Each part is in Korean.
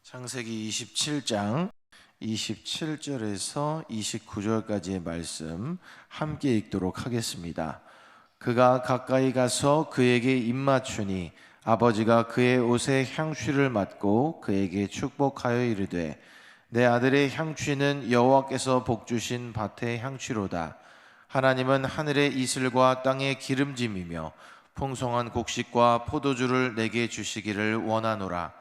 창세기 27장 27절에서 29절까지의 말씀 함께 읽도록 하겠습니다. 그가 가까이 가서 그에게 입맞추니 아버지가 그의 옷에 향취를 맡고 그에게 축복하여 이르되 내 아들의 향취는 여호와께서 복주신 밭의 향취로다. 하나님은 하늘의 이슬과 땅의 기름짐이며 풍성한 곡식과 포도주를 내게 주시기를 원하노라.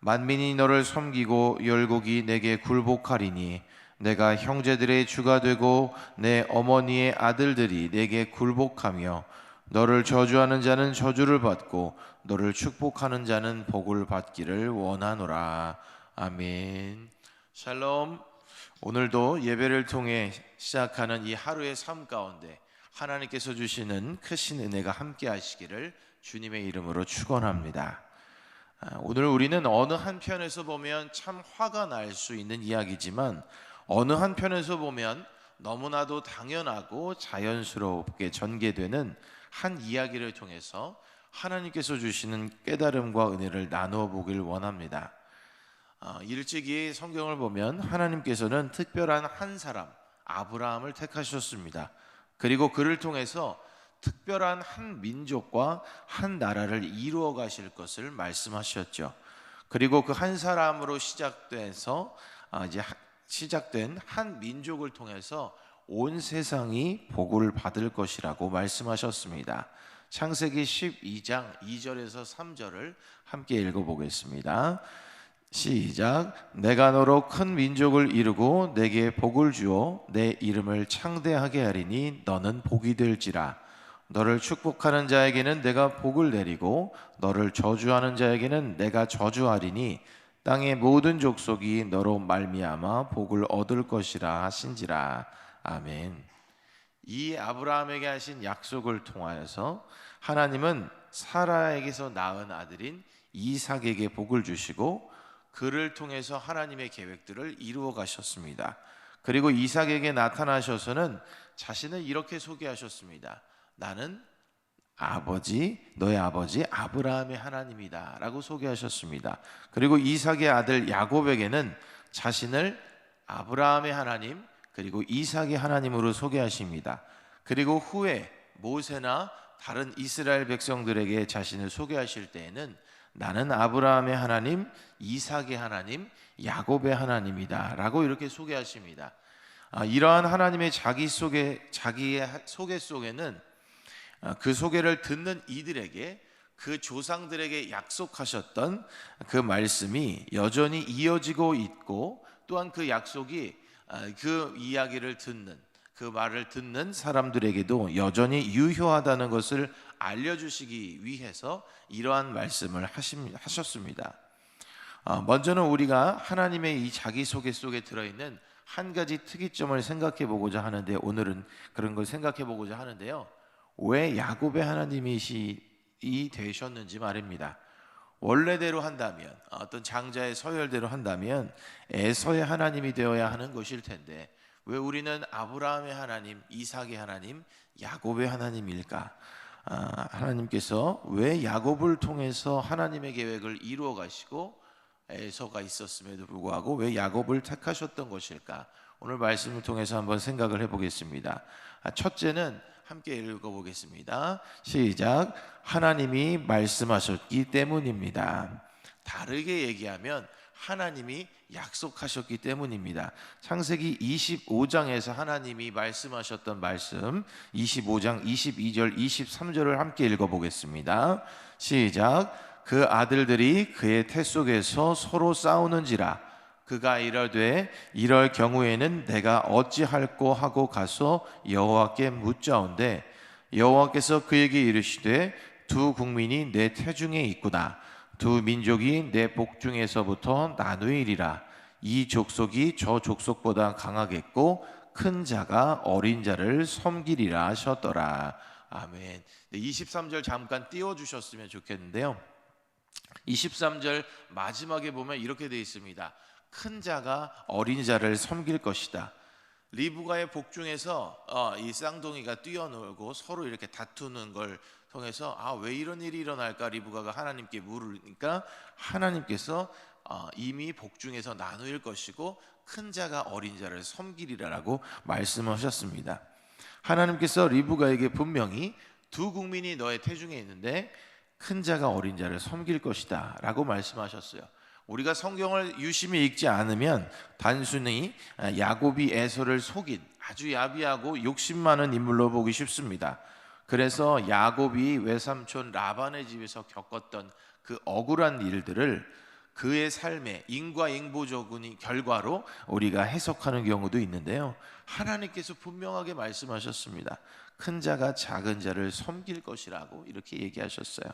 만민이 너를 섬기고 열국이 내게 굴복하리니 내가 형제들의 주가 되고 내 어머니의 아들들이 내게 굴복하며 너를 저주하는 자는 저주를 받고 너를 축복하는 자는 복을 받기를 원하노라. 아멘. 샬롬. 오늘도 예배를 통해 시작하는 이 하루의 삶 가운데 하나님께서 주시는 크신 은혜가 함께 하시기를 주님의 이름으로 축원합니다. 오늘 우리는 어느 한편에서 보면 참 화가 날 수 있는 이야기지만 어느 한편에서 보면 너무나도 당연하고 자연스럽게 전개되는 한 이야기를 통해서 하나님께서 주시는 깨달음과 은혜를 나누어 보길 원합니다. 일찍이 성경을 보면 하나님께서는 특별한 한 사람 아브라함을 택하셨습니다. 그리고 그를 통해서 특별한 한 민족과 한 나라를 이루어 가실 것을 말씀하셨죠. 그리고 그 한 사람으로 시작된 한 민족을 통해서 온 세상이 복을 받을 것이라고 말씀하셨습니다. 창세기 12장 2절에서 3절을 함께 읽어보겠습니다. 시작. 내가 너로 큰 민족을 이루고 내게 복을 주어 내 이름을 창대하게 하리니 너는 복이 될지라. 너를 축복하는 자에게는 내가 복을 내리고 너를 저주하는 자에게는 내가 저주하리니 땅의 모든 족속이 너로 말미암아 복을 얻을 것이라 하신지라. 아멘. 이 아브라함에게 하신 약속을 통하여서 하나님은 사라에게서 낳은 아들인 이삭에게 복을 주시고 그를 통해서 하나님의 계획들을 이루어 가셨습니다. 그리고 이삭에게 나타나셔서는 자신을 이렇게 소개하셨습니다. 나는 너의 아버지 아브라함의 하나님이다 라고 소개하셨습니다. 그리고 이삭의 아들 야곱에게는 자신을 아브라함의 하나님 그리고 이삭의 하나님으로 소개하십니다. 그리고 후에 모세나 다른 이스라엘 백성들에게 자신을 소개하실 때에는 나는 아브라함의 하나님, 이삭의 하나님, 야곱의 하나님이다 라고 이렇게 소개하십니다. 이러한 하나님의 자기의 소개 속에는 그 소개를 듣는 이들에게 그 조상들에게 약속하셨던 그 말씀이 여전히 이어지고 있고 또한 그 약속이 그 이야기를 듣는 그 말을 듣는 사람들에게도 여전히 유효하다는 것을 알려주시기 위해서 이러한 말씀을 하셨습니다. 먼저는 우리가 하나님의 이 자기소개 속에 들어있는 한 가지 특이점을 생각해 보고자 하는데 오늘은 그런 걸 생각해 보고자 하는데요. 왜 야곱의 하나님이 되셨는지 말입니다. 원래대로 한다면 어떤 장자의 서열대로 한다면 에서의 하나님이 되어야 하는 것일 텐데 왜 우리는 아브라함의 하나님, 이삭의 하나님, 야곱의 하나님일까? 하나님께서 왜 야곱을 통해서 하나님의 계획을 이루어 가시고 에서가 있었음에도 불구하고 왜 야곱을 택하셨던 것일까? 오늘 말씀을 통해서 한번 생각을 해보겠습니다. 첫째는 함께 읽어보겠습니다. 시작. 하나님이 말씀하셨기 때문입니다. 다르게 얘기하면 하나님이 약속하셨기 때문입니다. 창세기 25장에서 하나님이 말씀하셨던 말씀 25장 22절 23절을 함께 읽어보겠습니다. 시작. 그 아들들이 그의 태 속에서 서로 싸우는지라 그가 이르되 이럴 경우에는 내가 어찌할꼬 하고 가서 여호와께 묻자온대 여호와께서 그에게 이르시되 두 국민이 내 태중에 있구나 두 민족이 내 복중에서부터 나누이리라 이 족속이 저 족속보다 강하겠고 큰 자가 어린 자를 섬기리라 하셨더라. 아멘. 23절 잠깐 띄워주셨으면 좋겠는데요. 23절 마지막에 보면 이렇게 되어 있습니다. 큰 자가 어린 자를 섬길 것이다. 리브가의 복중에서 이 쌍둥이가 뛰어놀고 서로 이렇게 다투는 걸 통해서 왜 이런 일이 일어날까 리브가가 하나님께 물으니까 하나님께서 이미 복중에서 나누일 것이고 큰 자가 어린 자를 섬기리라라고 말씀하셨습니다. 하나님께서 리브가에게 분명히 두 국민이 너의 태중에 있는데 큰 자가 어린 자를 섬길 것이다 라고 말씀하셨어요. 우리가 성경을 유심히 읽지 않으면 단순히 야곱이 에서를 속인 아주 야비하고 욕심 많은 인물로 보기 쉽습니다. 그래서 야곱이 외삼촌 라반의 집에서 겪었던 그 억울한 일들을 그의 삶의 인과응보적인 결과로 우리가 해석하는 경우도 있는데요. 하나님께서 분명하게 말씀하셨습니다. 큰 자가 작은 자를 섬길 것이라고 이렇게 얘기하셨어요.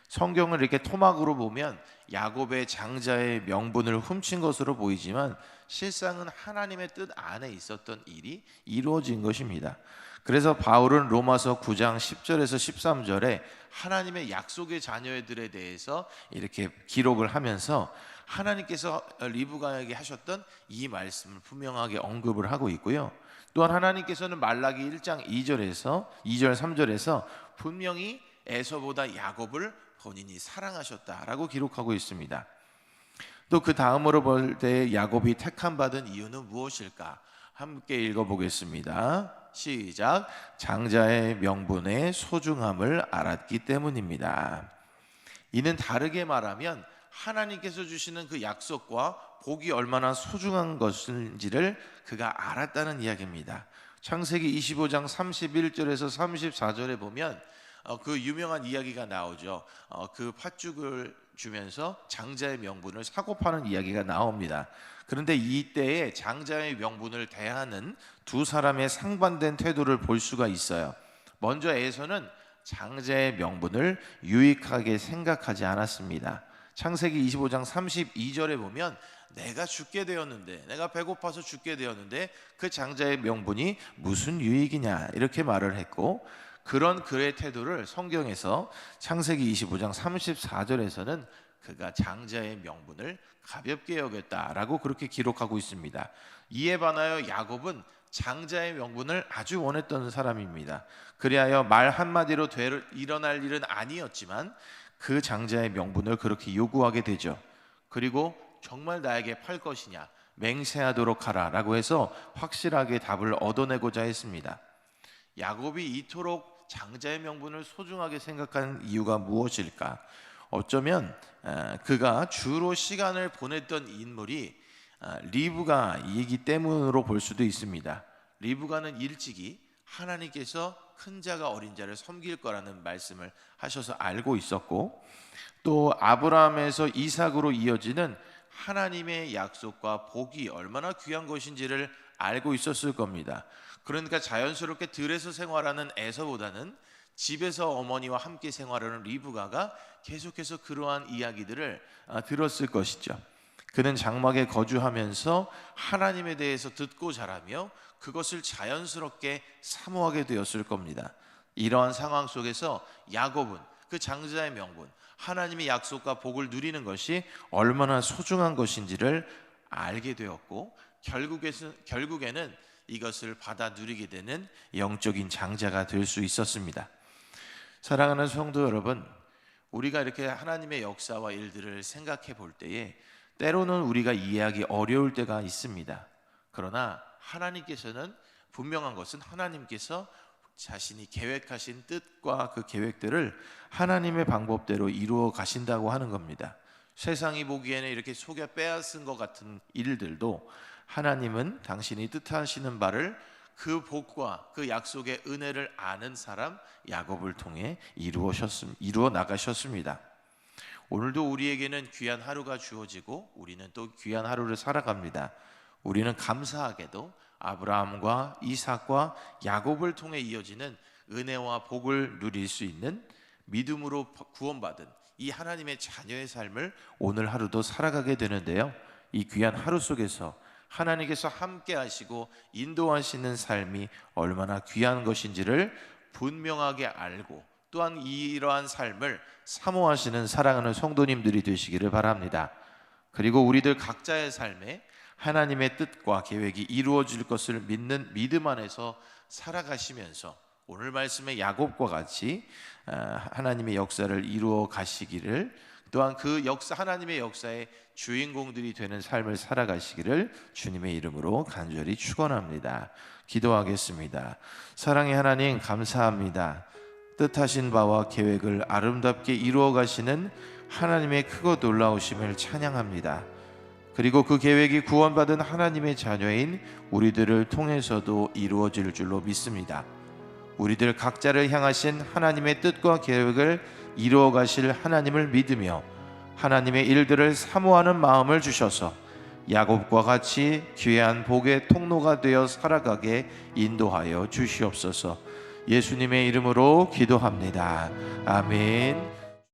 성경을 이렇게 토막으로 보면 야곱의 장자의 명분을 훔친 것으로 보이지만 실상은 하나님의 뜻 안에 있었던 일이 이루어진 것입니다. 그래서 바울은 로마서 9장 10절에서 13절에 하나님의 약속의 자녀들에 대해서 이렇게 기록을 하면서 하나님께서 리브가에게 하셨던 이 말씀을 분명하게 언급을 하고 있고요. 또한 하나님께서는 말라기 1장 2절에서 2절 3절에서 분명히 에서보다 야곱을 본인이 사랑하셨다라고 기록하고 있습니다. 또 그 다음으로 볼 때 야곱이 택함 받은 이유는 무엇일까? 함께 읽어보겠습니다. 시작. 장자의 명분의 소중함을 알았기 때문입니다. 이는 다르게 말하면 하나님께서 주시는 그 약속과 복이 얼마나 소중한 것인지를 그가 알았다는 이야기입니다. 창세기 25장 31절에서 34절에 보면 그 유명한 이야기가 나오죠. 그 팥죽을 주면서 장자의 명분을 사고 파는 이야기가 나옵니다. 그런데 이때에 장자의 명분을 대하는 두 사람의 상반된 태도를 볼 수가 있어요. 먼저 에서는 장자의 명분을 유익하게 생각하지 않았습니다. 창세기 25장 32절에 보면 내가 죽게 되었는데, 내가 배고파서 죽게 되었는데 그 장자의 명분이 무슨 유익이냐 이렇게 말을 했고, 그런 그의 태도를 성경에서 창세기 25장 34절에서는 그가 장자의 명분을 가볍게 여겼다라고 그렇게 기록하고 있습니다. 이에 반하여 야곱은 장자의 명분을 아주 원했던 사람입니다. 그리하여 말 한마디로 일어날 일은 아니었지만 그 장자의 명분을 그렇게 요구하게 되죠. 그리고 정말 나에게 팔 것이냐, 맹세하도록 하라라고 해서 확실하게 답을 얻어내고자 했습니다. 야곱이 이토록 장자의 명분을 소중하게 생각한 이유가 무엇일까? 어쩌면 그가 주로 시간을 보냈던 인물이 리브가이기 때문으로 볼 수도 있습니다. 리브가는 일찍이 하나님께서 큰 자가 어린 자를 섬길 거라는 말씀을 하셔서 알고 있었고, 또 아브라함에서 이삭으로 이어지는 하나님의 약속과 복이 얼마나 귀한 것인지를 알고 있었을 겁니다. 그러니까 자연스럽게 들에서 생활하는 에서보다는 집에서 어머니와 함께 생활하는 리브가가 계속해서 그러한 이야기들을 들었을 것이죠. 그는 장막에 거주하면서 하나님에 대해서 듣고 자라며 그것을 자연스럽게 사모하게 되었을 겁니다. 이러한 상황 속에서 야곱은 그 장자의 명분, 하나님의 약속과 복을 누리는 것이 얼마나 소중한 것인지를 알게 되었고, 결국에는 이것을 받아 누리게 되는 영적인 장자가 될 수 있었습니다. 사랑하는 성도 여러분, 우리가 이렇게 하나님의 역사와 일들을 생각해 볼 때에 때로는 우리가 이해하기 어려울 때가 있습니다. 그러나 하나님께서는 분명한 것은 하나님께서 자신이 계획하신 뜻과 그 계획들을 하나님의 방법대로 이루어 가신다고 하는 겁니다. 세상이 보기에는 이렇게 속여 빼앗은 것 같은 일들도 하나님은 당신이 뜻하시는 바를 그 복과 그 약속의 은혜를 아는 사람 야곱을 통해 이루어 나가셨습니다. 오늘도 우리에게는 귀한 하루가 주어지고 우리는 또 귀한 하루를 살아갑니다. 우리는 감사하게도 아브라함과 이삭과 야곱을 통해 이어지는 은혜와 복을 누릴 수 있는 믿음으로 구원받은 이 하나님의 자녀의 삶을 오늘 하루도 살아가게 되는데요. 이 귀한 하루 속에서 하나님께서 함께 하시고 인도하시는 삶이 얼마나 귀한 것인지를 분명하게 알고 또한 이러한 삶을 사모하시는 사랑하는 성도님들이 되시기를 바랍니다. 그리고 우리들 각자의 삶에 하나님의 뜻과 계획이 이루어질 것을 믿는 믿음 안에서 살아가시면서 오늘 말씀의 야곱과 같이 하나님의 역사를 이루어 가시기를 또한 그 역사, 하나님의 역사의 주인공들이 되는 삶을 살아가시기를 주님의 이름으로 간절히 축원합니다. 기도하겠습니다. 사랑의 하나님, 감사합니다. 뜻하신 바와 계획을 아름답게 이루어 가시는 하나님의 크고 놀라우심을 찬양합니다. 그리고 그 계획이 구원받은 하나님의 자녀인 우리들을 통해서도 이루어질 줄로 믿습니다. 우리들 각자를 향하신 하나님의 뜻과 계획을 이루어 가실 하나님을 믿으며 하나님의 일들을 사모하는 마음을 주셔서 야곱과 같이 귀한 복의 통로가 되어 살아가게 인도하여 주시옵소서. 예수님의 이름으로 기도합니다. 아멘.